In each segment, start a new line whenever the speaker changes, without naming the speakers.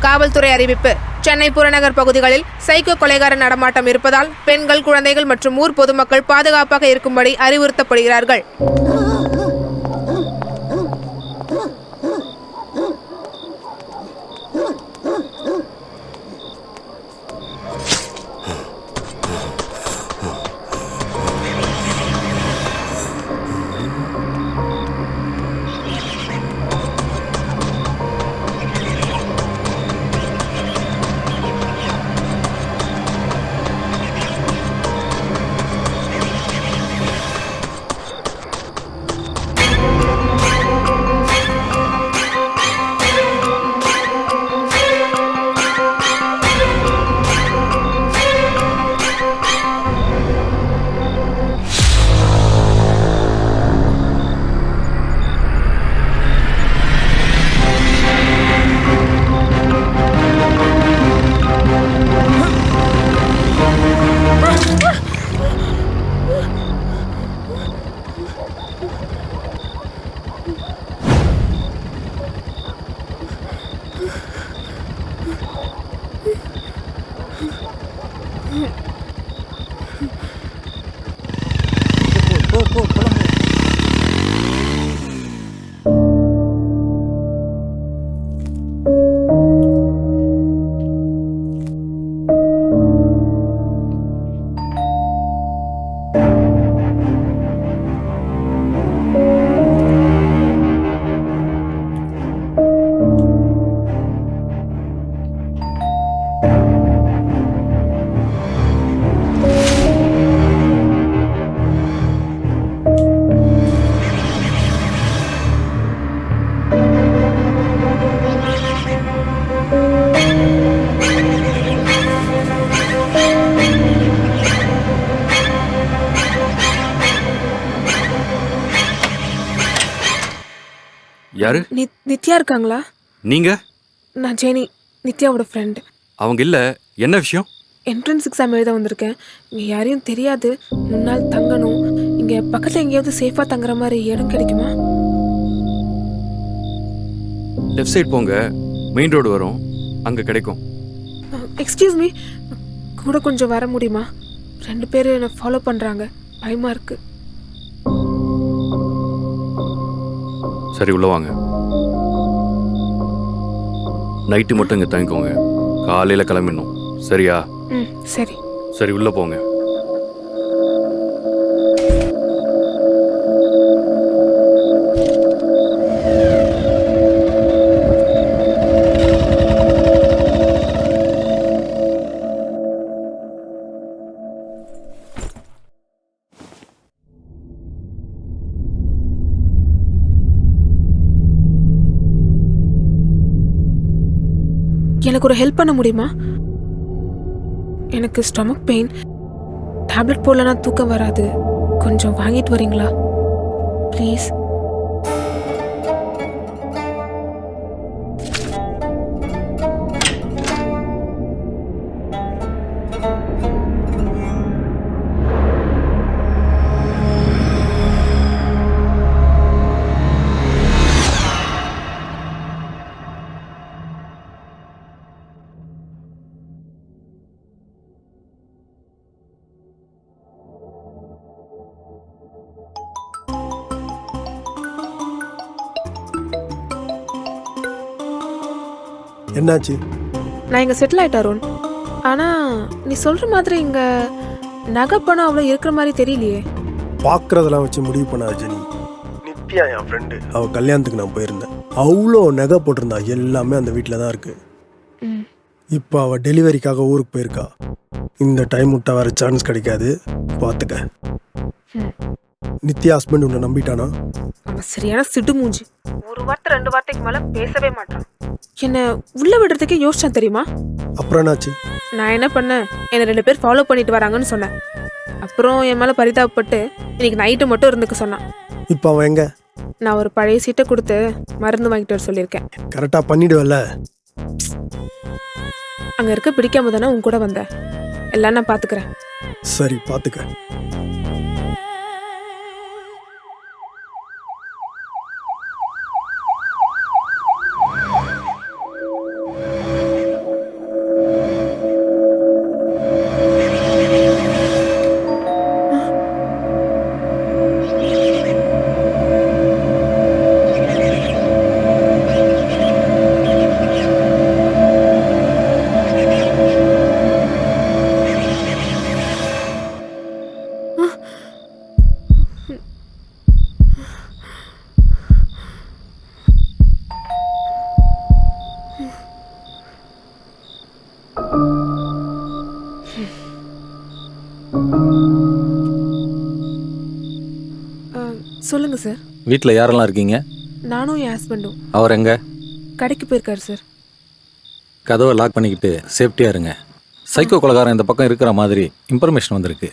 காவல்துறை அறிவிப்பு. சென்னை புறநகர் பகுதிகளில் சைக்கோ கொலைகார நடமாட்டம் இருப்பதால் பெண்கள், குழந்தைகள் மற்றும் ஊர் பொதுமக்கள் பாதுகாப்பாக இருக்கும்படி அறிவுறுத்தப்படுகிறார்கள்.
யாரு?
நித்யா இருக்காங்களா?
நீங்க?
நான் ஜெனி, நித்யாவோட ஃப்ரெண்ட்.
அவங்க இல்ல. என்ன விஷயம்?
என்ட்ரன்ஸ் எக்ஸாம் எழுத வந்திருக்கேன். இங்கே யாரையும் தெரியாது. 3 நாள் தங்கணும். இங்கே பக்கத்தில் எங்கேயாவது சேஃபாக தங்குற மாதிரி இடம் கிடைக்குமா?
லெஃப்ட் சைடு போங்க, மெயின் ரோடு வரும், அங்கே கிடைக்கும்.
எக்ஸ்கியூஸ் மீ, கூட கொஞ்சம் வர முடியுமா? 2 பேர் என்னை ஃபாலோ பண்ணுறாங்க, பயமாக இருக்கு.
சரி, உள்ள வாங்க. நைட்டு மட்டும் இங்கே தங்கிக்கோங்க, காலையில் கிளம்பிடணும். சரியா?
சரி.
சரி, உள்ள போங்க.
எனக்கு ஒரு ஹெல்ப் பண்ண முடியுமா? எனக்கு ஸ்டொமக் பெயின், டேப்லெட் போடலன்னா தூக்கம் வராது. கொஞ்சம் வாங்கிட்டு வரீங்களா ப்ளீஸ்?
என்னாச்சு?
நான் இங்கே செட்டில் ஆயிட்டேன் அருண். ஆனால் நீ சொல்கிற மாதிரி இங்கே நகை பணம் அவ்வளோ இருக்கிற மாதிரி தெரியலையே.
பார்க்குறதெல்லாம் வச்சு முடிவு பண்ணாத ஜெனி. நித்யா என் ஃப்ரெண்டு, அவள் கல்யாணத்துக்கு நான் போயிருந்தேன். அவ்வளோ நகை போட்டிருந்தா, எல்லாமே அந்த வீட்டில் தான் இருக்குது. இப்போ அவள் டெலிவரிக்காக ஊருக்கு போயிருக்கா. இந்த டைம் விட்டா வேறு சான்ஸ் கிடைக்காது, பார்த்துக்க. நித்யா ஹஸ்பண்ட் உன்னை நம்பிட்டானா?
அவன் சரியான சிடு மூஞ்சி. ஒரு வார்த்தை 2 வார்த்தைக்கு மேலே பேசவே மாட்டான். என்னை உள்ளே விடுறதுக்கே யோசிச்சான் தெரியுமா?
அப்புறம் என்னாச்சு?
நான் என்ன பண்ணேன், என்னை 2 பேர் ஃபாலோ பண்ணிட்டு வராங்கன்னு சொன்னேன். அப்புறம் என் மேலே பரிதாபப்பட்டு இன்னைக்கு நைட்டு மட்டும் இருந்துக்க சொன்னான்.
இப்போ அவன் எங்க?
நான் ஒரு பழைய சீட்டை கொடுத்து மருந்து வாங்கிட்டு வர சொல்லியிருக்கேன்.
கரெக்டாக பண்ணிடுவல்ல?
அங்கே இருக்க பிடிக்காம தானே உன் கூட வந்தேன். எல்லாம் நான் பார்த்துக்கிறேன்.
சரி, பார்த்துக்க.
சொல்லுங்க சார்.
வீட்டில் யாரெல்லாம் இருக்கீங்க?
நானும் என் ஹஸ்பண்டும்.
அவர் எங்க?
கடைக்கு போயிருக்காரு சார்.
கதவை லாக் பண்ணிக்கிட்டு சேஃப்டியாக இருங்க. சைக்கோ கொலைகாரன் இந்த பக்கம் இருக்கிற மாதிரி இன்ஃபர்மேஷன் வந்திருக்கு.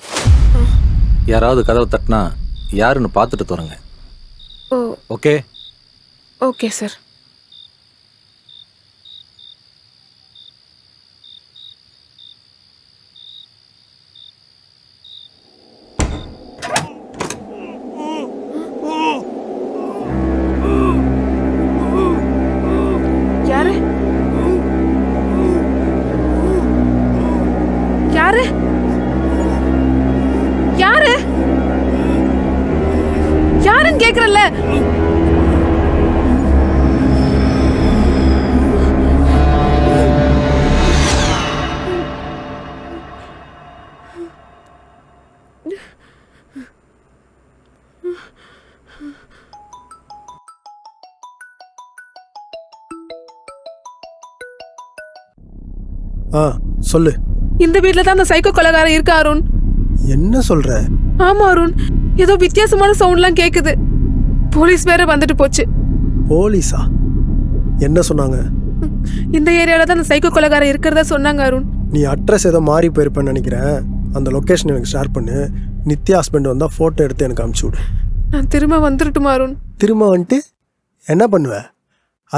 யாராவது கதவை தட்டினா யாருன்னு பார்த்துட்டு தோறுங்க.
ஓ
ஓகே?
Okay sir. யாரு யாரு யாரு யாருன்னு கேக்குறல்ல?
சொல்லு.
இந்த வீட்ல தான் அந்த சைக்கோ கொலைகாரன் இருக்கா அருண்.
என்ன சொல்ற?
ஆமா அருண், ஏதோ வித்தியாசமான சவுண்ட்லாம் கேக்குது. போலீஸ் வேற வந்துட்டு போச்சு.
போலீஸா? என்ன சொன்னாங்க?
இந்த ஏரியால தான் அந்த சைக்கோ கொலைகாரன் இருக்கிறதா சொன்னாங்க அருண்.
நீ அட்ரஸ் ஏதோ மாறி போயிருப்பேன்னு நினைக்கிறேன். அந்த லொக்கேஷன் எனக்கு ஷேர் பண்ணு. நித்யா ஹஸ்பண்ட் வந்தால் ஃபோட்டோ எடுத்து எனக்கு அனுப்பிச்சி விடு.
நான் திரும்ப வந்துட்டுமா அருண்?
திரும்ப வந்துட்டு என்ன பண்ணுவ?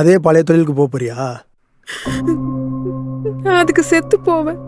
அதே பழைய தொழிலுக்கு போக போறியா?
நான் அதுக்கு செத்து போவேன்.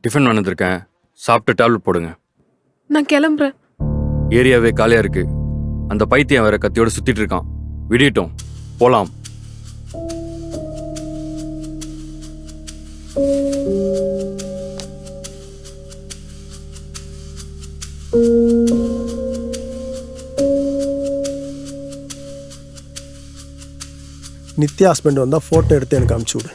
டிஃபன் வந்திருக்கேன், சாப்பிட்டு டேப்லெட் போடுங்க.
நான் கிளம்புறேன்.
ஏரியாவே காலியா இருக்கு. அந்த பைத்தியம் வேற கத்தியோட சுத்திட்டு இருக்கான். விடியட்டும், போலாம்.
நித்யா ஹஸ்பண்ட் வந்தால் ஃபோட்டோ எடுத்து எனக்கு அனுப்பிச்சி விடு.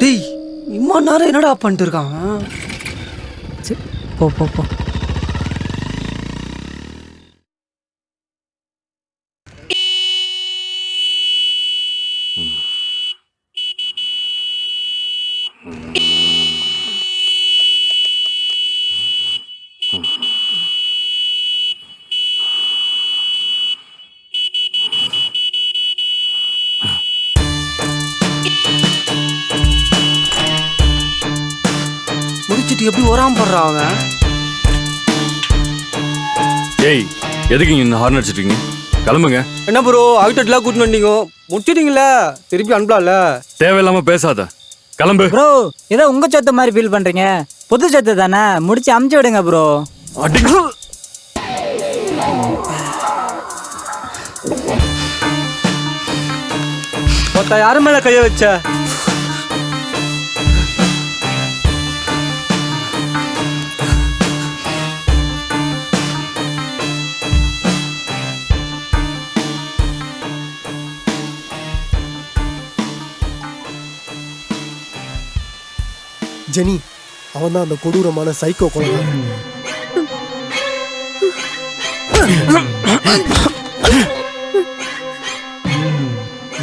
டேய் இம்மா நேரம் என்னடா பண்ணிட்டு இருக்கான்? போ போ போ. முடிச்சிட்டு எப்படி வராம போடுறான் அவன்?
ஏய் எதுக்கு இங்கே ஹார்ன் அடிச்சிட்டீங்க? கிளம்புங்க.
என்ன ப்ரோ ஆக்டர்லாம் கூட்டிட்டு வந்தீங்க, முடிச்சிட்டீங்களா? திருப்பி அனுப்பலாம்ல?
தேவையில்லாம பேசாத, கிளம்பு.
ப்ரோ ஏதோ உங்க சொத்து மாதிரி ஃபீல் பண்றீங்க. புது சொத்து தானே, முடிச்சு அமுச்சு விடுங்க ப்ரோ.
அடி.
மொத்த யாரு மேல கைய வச்ச?
ஜெனி, அவன் தான் அந்த கொடூரமான சைக்கோ கொலைகாரன்.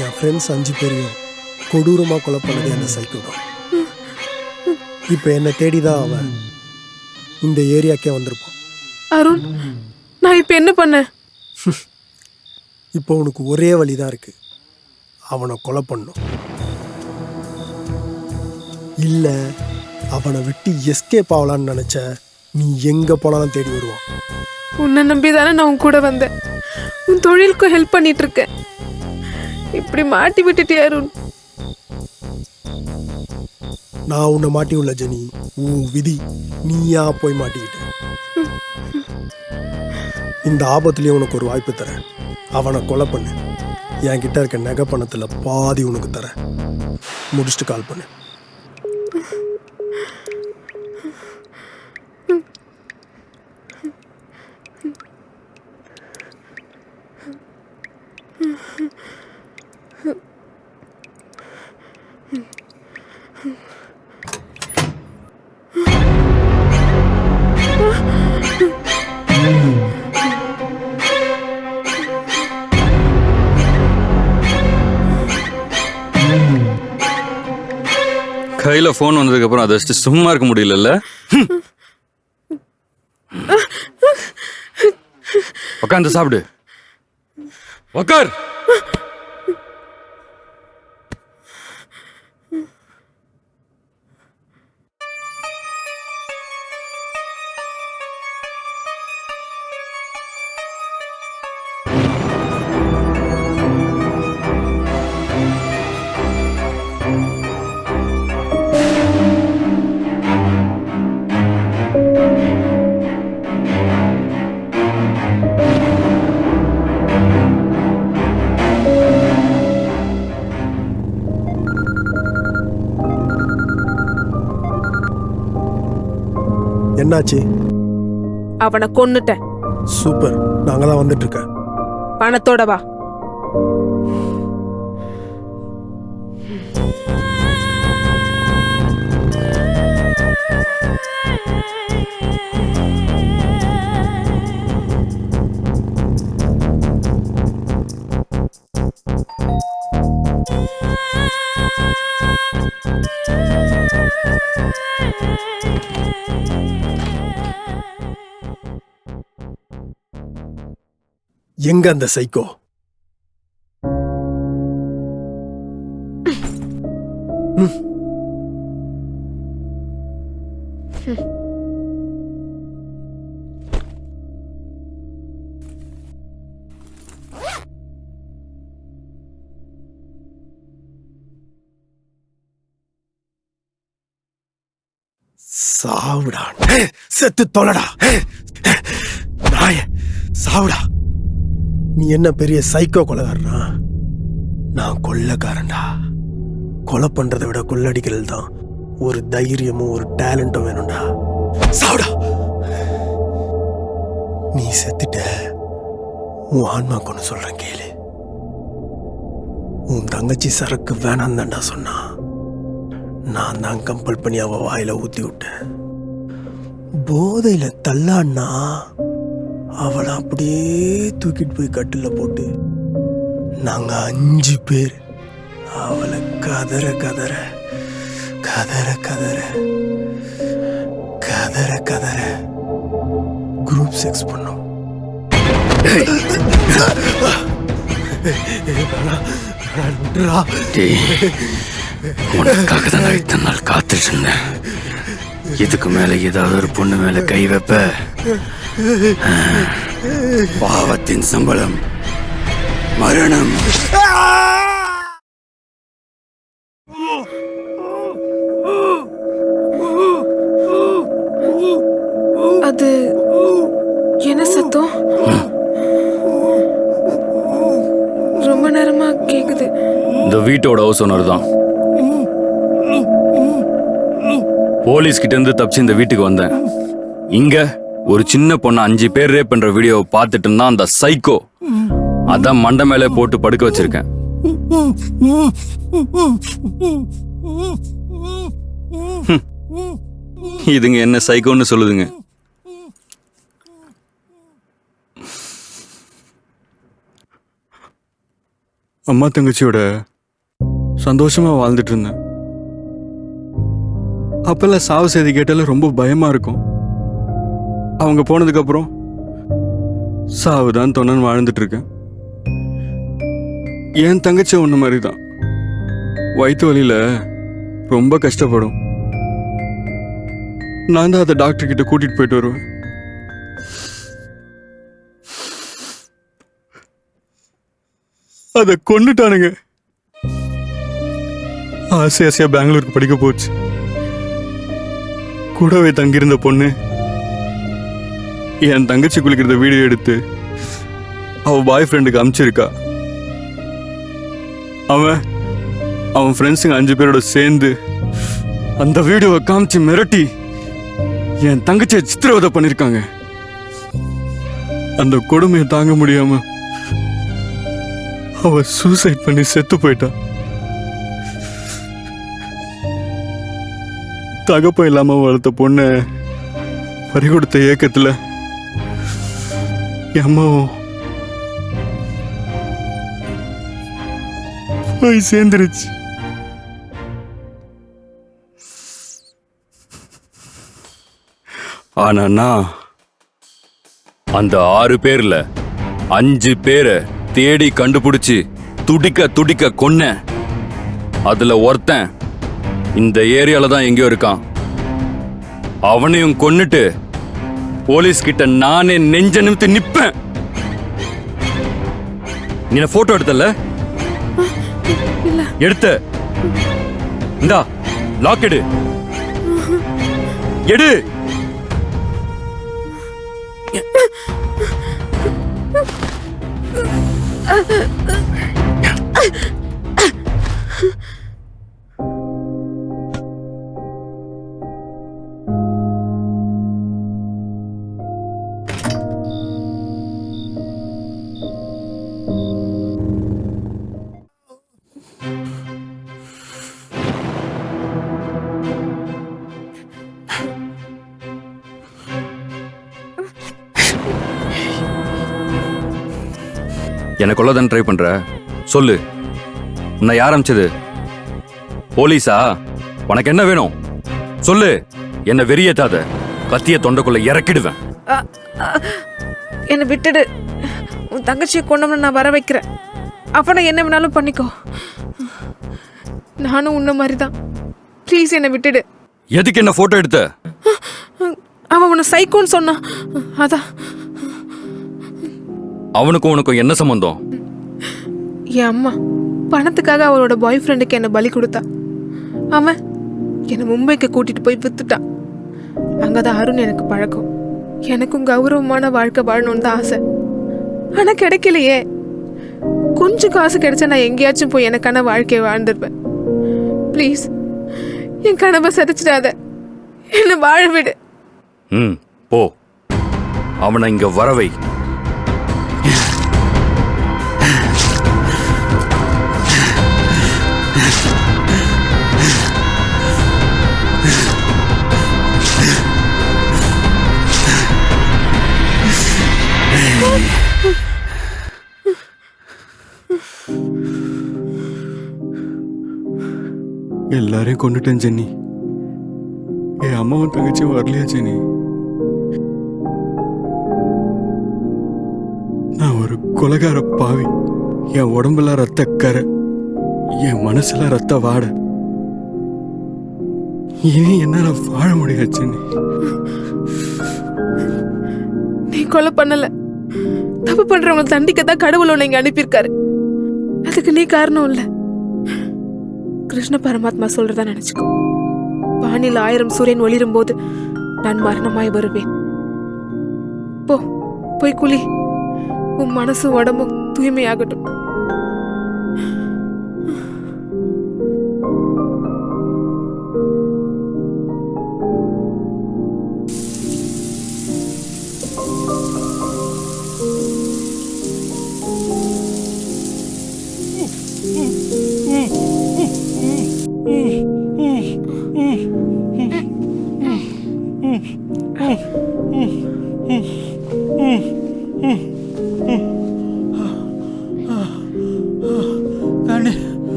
என் ஃப்ரெண்ட்ஸ் 5 பேரையும் கொடூரமாக கொலை பண்ணதே அந்த சைக்கோ தான். இப்போ என்னை தேடி தான் அவன் இந்த ஏரியாக்கே வந்திருப்பான்.
அருண், நான் இப்போ என்ன பண்ணேன்?
இப்போ உனக்கு ஒரே வழி தான் இருக்கு, அவனை கொலை பண்ணும். இல்லை அவனை விட்டு எஸ்கேப் ஆகலான்னு நினச்ச நீ எங்கே போனாலும் தேடி வருவான்.
உன்னை நம்பி தானே நான் உன் கூட வந்தேன். உன் தொழிலுக்கும் ஹெல்ப் பண்ணிட்டு இருக்கேன். இப்படி மாட்டி விட்டுட்டே அருண்.
நான் உன்னை மாட்டி உள்ள ஜெனி, உன் விதி, நீயா போய் மாட்டிக்கிட்ட. இந்த ஆபத்துலேயும் உனக்கு ஒரு வாய்ப்பு தரேன், அவனை கொலை பண்ணு. என்கிட்ட இருக்க நகை பணத்தில் பாதி உனக்கு தரேன். முடிச்சுட்டு கால் பண்ணு.
கையில போன் வந்ததுக்கு அப்புறம் அதை வச்சுட்டு சும்மா இருக்க முடியல. உட்காந்து சாப்பிடு. உட்கார்.
என்னாச்சு?
அவனை கொன்னுட்டேன்.
சூப்பர், நாங்கள் தான் வந்துட்டு இருக்கேன்.
பணத்தோட வா.
எங்க அந்த சைக்கோ? சாவுடா, செத்து தொலைடா, நாய சாவுடா. நீ என்ன பெரிய சைக்கோ கொலைகாரனா? நான் கொள்ளைக்காரன்டா. கொலை பண்றதை விட கொள்ளடிக்கிறது தான் ஒரு தைரியமும் ஒரு டேலண்ட்டும் வேணும்டா. சாவுடா. நீ செத்துட்ட. உன் ஆன்மா கொண்டு சொல்றேன் கேளு. உன் தங்கச்சி சரக்கு வேணாம் தான்டா சொன்னா. நான் தான் கம்பல் பண்ணி அவ வாயில ஊத்தி விட்டேன். போதையில தள்ளான்னா அவளை அப்படியே தூக்கிட்டு போய் கட்டில போட்டு நாங்க 5 பேர் அவளை கதற கதற கதற கதற கதற கதற குரூப் செக்ஸ் பண்ணோம்.
உனக்காக தான் இத்தனை நாள் காத்துட்டு இருந்தேன். இதுக்கு மேல ஏதாவது ஒரு பொண்ணு மேல கை வைப்ப, பாவத்தின் சம்பளம் மரணம்.
அது என்ன சத்தம்? ரொம்ப நேரமா கேக்குது.
இந்த வீட்டோட ஹவுஸ் ஓனர் தான். போலீஸ் கிட்ட இருந்து தப்பிச்சு இந்த வீட்டுக்கு வந்தேன். இங்க ஒரு சின்ன பொண்ணு 5 பேர் ரேப் பண்ற வீடியோவை பார்த்துட்டு இருந்தா அந்த சைக்கோ. அதான் மண்டை மேலே போட்டு படுக்க வச்சிருக்கேன். இதுங்க என்ன சைக்கோன்னு சொல்லுதுங்க. அம்மா தங்கச்சியோட சந்தோஷமா வாழ்ந்துட்டு இருந்தேன். அப்பெல்லாம் சாவு செய்தி கேட்டால ரொம்ப பயமா இருக்கும். அவங்க போனதுக்கு அப்புறம் சாவுதான் தொண்ணன்னு வாழ்ந்துட்டு இருக்கேன். என் தங்கச்சி ஒண்ணு மாதிரி தான். வயிற்று வலியில ரொம்ப கஷ்டப்படும். நான் தான் அதை டாக்டர் கிட்ட கூட்டிட்டு போயிட்டு வருவேன். அதை கொன்னுட்டானுங்க. ஆசையா பெங்களூருக்கு படிக்க போச்சு. கூடவே தங்கியிருந்த பொண்ணு என் தங்கச்சி குளிக்கிறத வீடியோ எடுத்து அவ பாய் ஃப்ரெண்டுக்கு அனுப்பிச்சிருக்கா. அவன் ஃப்ரெண்ட்ஸுங்க 5 பேரோட சேர்ந்து அந்த வீடியோவை காமிச்சு மிரட்டி என் தங்கச்சியை சித்திரவதை பண்ணிருக்காங்க. அந்த கொடுமையை தாங்க முடியாம அவ சூசைட் பண்ணி செத்து போயிட்டா. தகப்பம் இல்லாம வளர்த்த பொண்ண பறி கொடுத்த ஏக்கத்துல என் அம்மாவும் போய் சேர்ந்துருச்சு. ஆனா நான் அந்த 6 பேர்ல 5 பேரை தேடி கண்டுபிடிச்சு துடிக்க துடிக்க கொன்ன. அதுல ஒருத்தன் இந்த ஏரியால தான் எங்கேயோ இருக்கான். அவனையும் கொன்னுட்டு போலீஸ் கிட்ட நானே நெஞ்ச நிமித்து நிப்பேன். நீ போட்டோ எடுத்தல? எடுத்த இந்தா லாக் எடு. எடு. என்ன கொல்லதான் ட்ரை பண்ற? சொல்லு, உன்னை யார் அனுப்பிச்சது? போலீஸா? உனக்கு என்ன வேணும் சொல்லு. என்ன வெறியேத்தாத. கத்திய தொண்டைக்குள்ள இறக்கிடுவேன்.
என்னை விட்டுடு. உன் தங்கச்சியை கொண்டோம்னு நான் வர வைக்கிறேன். அப்ப நான் என்ன வேணாலும் பண்ணிக்கோ. நானும் உன்ன மாதிரி தான். ப்ளீஸ் என்னை விட்டுடு.
எதுக்கு என்ன போட்டோ எடுத்த?
அவன் உன்னை சைக்கோன்னு சொன்னான். அதான்.
அவனுக்கும் உனக்கும் என்ன சம்பந்தம்?
என் அம்மா பணத்துக்காக அவளோட பாய் ஃப்ரெண்டுக்கு என்னை பலி கொடுத்தா. அவன் என்னை மும்பைக்கு கூட்டிட்டு போய் வித்துட்டான். அங்கதான் அருண் எனக்கு பழக்கம். எனக்கும் கௌரவமான வாழ்க்கை வாழணும்னு தான் ஆசை. ஆனா கிடைக்கலையே. கொஞ்சம் காசு கிடைச்சா நான் எங்கேயாச்சும் போய் எனக்கான வாழ்க்கையை வாழ்ந்துருப்பேன். ப்ளீஸ் என் கனவை சதைச்சிடாத, என்ன வாழ விடு.
போ, அவனை இங்க வரவை.
எல்லாரையும் கொண்டுட்டேன் ஜென்னி. என் அம்மாவும் தங்கச்சியும் வரலையா ஜெனி? நான் ஒரு கொலைகார பாவி. என் உடம்புல ரத்த கரை, என் மனசுல ரத்த வாட. இனி என்னால வாழ முடியாது ஜெனி.
நீ கொலை பண்ணல. தப்பு பண்றவங்களை தண்டிக்கத்தான் கடவுள் உன்னை இங்க அனுப்பியிருக்காரு. அதுக்கு நீ காரணம் இல்ல. கிருஷ்ண பரமாத்மா சொல்றதா நினைச்சுக்கோ. வானில் 1000 சூரியன் ஒளிரும் போது நான் மரணமாய் வருவேன். போ, போய் குளி. உன் மனசும் உடம்பும் தூய்மையாகட்டும்.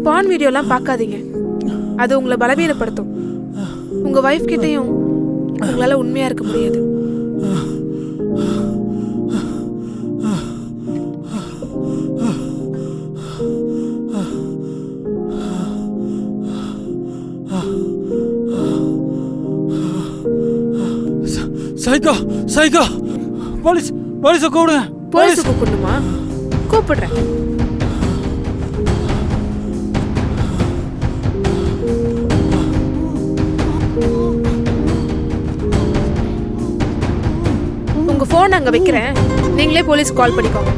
பான் வீடியோலாம் பார்க்காதீங்க. அது உங்களை பலவீனப்படுத்தும். உங்க வைஃப் கிட்டையும் உங்களால உண்மையா இருக்க முடியாது.
சைக்கோ சைக்கோ, போலீஸை கூப்பிடுங்க.
போலீஸ் கூப்பிடணுமா? கூப்பிடுறேன். உங்க போன் அங்க வைக்கிறேன். நீங்களே போலீஸ் கால் பண்ணிக்கோங்க.